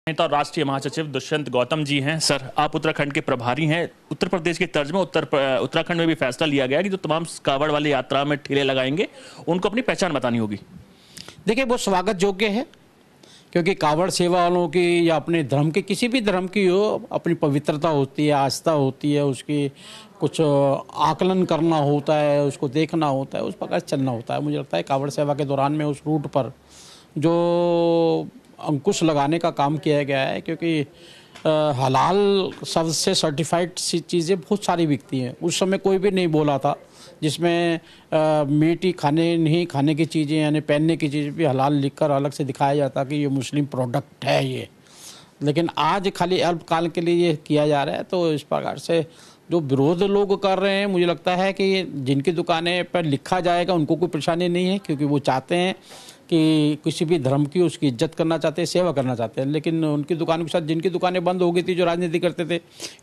नेता और राष्ट्रीय महासचिव दुष्यंत गौतम जी हैं। सर, आप उत्तराखंड के प्रभारी हैं। उत्तर प्रदेश की तर्ज में उत्तराखंड में भी फैसला लिया गया कि जो तमाम कांवड़ वाली यात्रा में ठेले लगाएंगे उनको अपनी पहचान बतानी होगी। देखिए, वो स्वागत योग्य है, क्योंकि कांवड़ सेवा वालों की या अपने धर्म की, किसी भी धर्म की हो, अपनी पवित्रता होती है, आस्था होती है, उसकी कुछ आकलन करना होता है, उसको देखना होता है, उस प्रकार चलना होता है। मुझे लगता है कांवड़ सेवा के दौरान में उस रूट पर जो अंकुश लगाने का काम किया गया है, क्योंकि हलाल शब्द से सर्टिफाइड सी चीज़ें बहुत सारी बिकती हैं। उस समय कोई भी नहीं बोला था जिसमें मीट ही खाने नहीं खाने की चीज़ें यानी पहनने की चीज़ भी हलाल लिखकर अलग से दिखाया जाता कि ये मुस्लिम प्रोडक्ट है ये। लेकिन आज खाली अल्पकाल के लिए ये किया जा रहा है। तो इस प्रकार से जो विरोध लोग कर रहे हैं, मुझे लगता है कि जिनकी दुकानें पर लिखा जाएगा उनको कोई परेशानी नहीं है, क्योंकि वो चाहते हैं कि किसी भी धर्म की उसकी इज्जत करना चाहते हैं, सेवा करना चाहते हैं। लेकिन उनकी दुकानों के साथ जिनकी दुकानें बंद हो गई थी, जो राजनीति करते थे,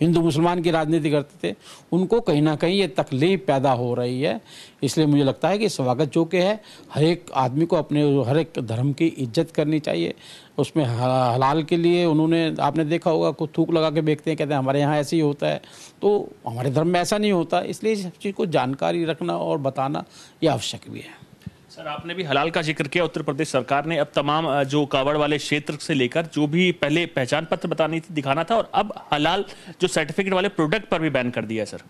हिंदू मुसलमान की राजनीति करते थे, उनको कहीं ना कहीं ये तकलीफ पैदा हो रही है। इसलिए मुझे लगता है कि स्वागत योग्य है। हर एक आदमी को अपने हर एक धर्म की इज्जत करनी चाहिए। उसमें हलाल के लिए उन्होंने, आपने देखा होगा, कुछ थूक लगा के बेचते हैं, कहते हैं हमारे यहाँ ऐसे ही होता है, तो हमारे धर्म में ऐसा नहीं होता। इसलिए इस चीज़ को जानकारी रखना और बताना ये आवश्यक भी है। सर, आपने भी हलाल का जिक्र किया। उत्तर प्रदेश सरकार ने अब तमाम जो कांवड़ वाले क्षेत्र से लेकर जो भी पहले पहचान पत्र बतानी थी, दिखाना था, और अब हलाल जो सर्टिफिकेट वाले प्रोडक्ट पर भी बैन कर दिया है। सर,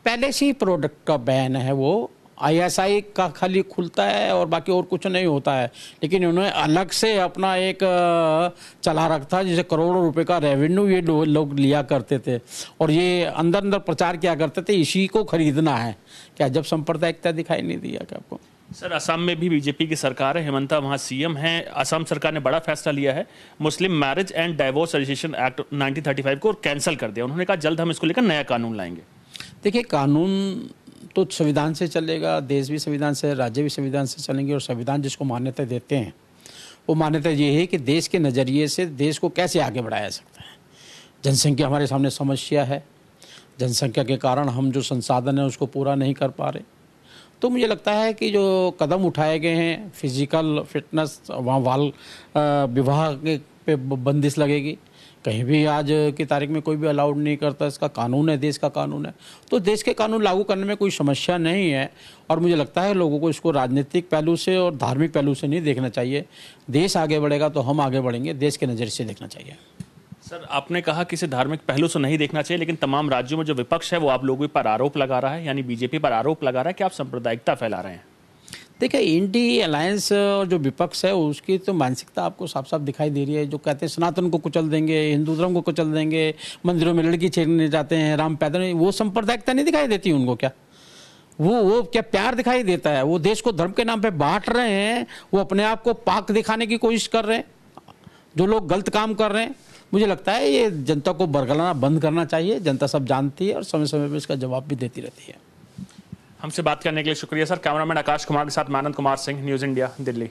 पहले से ही प्रोडक्ट का बैन है, वो ISI का खाली खुलता है और बाकी और कुछ नहीं होता है। लेकिन उन्होंने अलग से अपना एक चला रखा, जिसे करोड़ों रुपए का रेवेन्यू ये लोग लिया करते थे, और ये अंदर अंदर प्रचार किया करते थे इसी को खरीदना है। क्या जब सांप्रदायिकता दिखाई नहीं दिया क्या आपको? सर, असम में भी बीजेपी की सरकार है, हेमंता वहाँ CM हैं। असम सरकार ने बड़ा फैसला लिया है, मुस्लिम marriage and divorce registration act 1935 को कैंसिल कर दिया। उन्होंने कहा जल्द हम इसको लेकर नया कानून लाएंगे। देखिए, कानून तो संविधान से चलेगा, देश भी संविधान से, राज्य भी संविधान से चलेंगे, और संविधान जिसको मान्यता देते हैं वो मान्यता ये है कि देश के नज़रिए से देश को कैसे आगे बढ़ाया सकता है। जनसंख्या हमारे सामने समस्या है, जनसंख्या के कारण हम जो संसाधन है उसको पूरा नहीं कर पा रहे। तो मुझे लगता है कि जो कदम उठाए गए हैं, फिजिकल फिटनेस, वहाँ विवाह पे बंदिश लगेगी, कहीं भी आज की तारीख में कोई भी अलाउड नहीं करता। इसका कानून है, देश का कानून है, तो देश के कानून लागू करने में कोई समस्या नहीं है। और मुझे लगता है लोगों को इसको राजनीतिक पहलू से और धार्मिक पहलू से नहीं देखना चाहिए। देश आगे बढ़ेगा तो हम आगे बढ़ेंगे, देश के नज़रिए से देखना चाहिए। सर, आपने कहा कि इसे धार्मिक पहलू से नहीं देखना चाहिए, लेकिन तमाम राज्यों में जो विपक्ष है वो आप लोगों पर आरोप लगा रहा है, यानी बीजेपी पर आरोप लगा रहा है कि आप सांप्रदायिकता फैला रहे हैं। देखिए, इंडी अलायंस और जो विपक्ष है उसकी तो मानसिकता आपको साफ साफ दिखाई दे रही है। जो कहते हैं सनातन को कुचल देंगे, हिंदू धर्म को कुचल देंगे, मंदिरों में लड़की छेड़ने जाते हैं, राम पैदा नहीं, वो सांप्रदायिकता नहीं दिखाई देती उनको? क्या वो क्या प्यार दिखाई देता है? वो देश को धर्म के नाम पे बांट रहे हैं, वो अपने आप को पाक दिखाने की कोशिश कर रहे हैं। जो लोग गलत काम कर रहे हैं, मुझे लगता है ये जनता को बरगलाना बंद करना चाहिए। जनता सब जानती है और समय समय पर इसका जवाब भी देती रहती है। हमसे बात करने के लिए शुक्रिया सर। कैमरामैन आकाश कुमार के साथ मैं आनंद कुमार सिंह, न्यूज़ इंडिया, दिल्ली।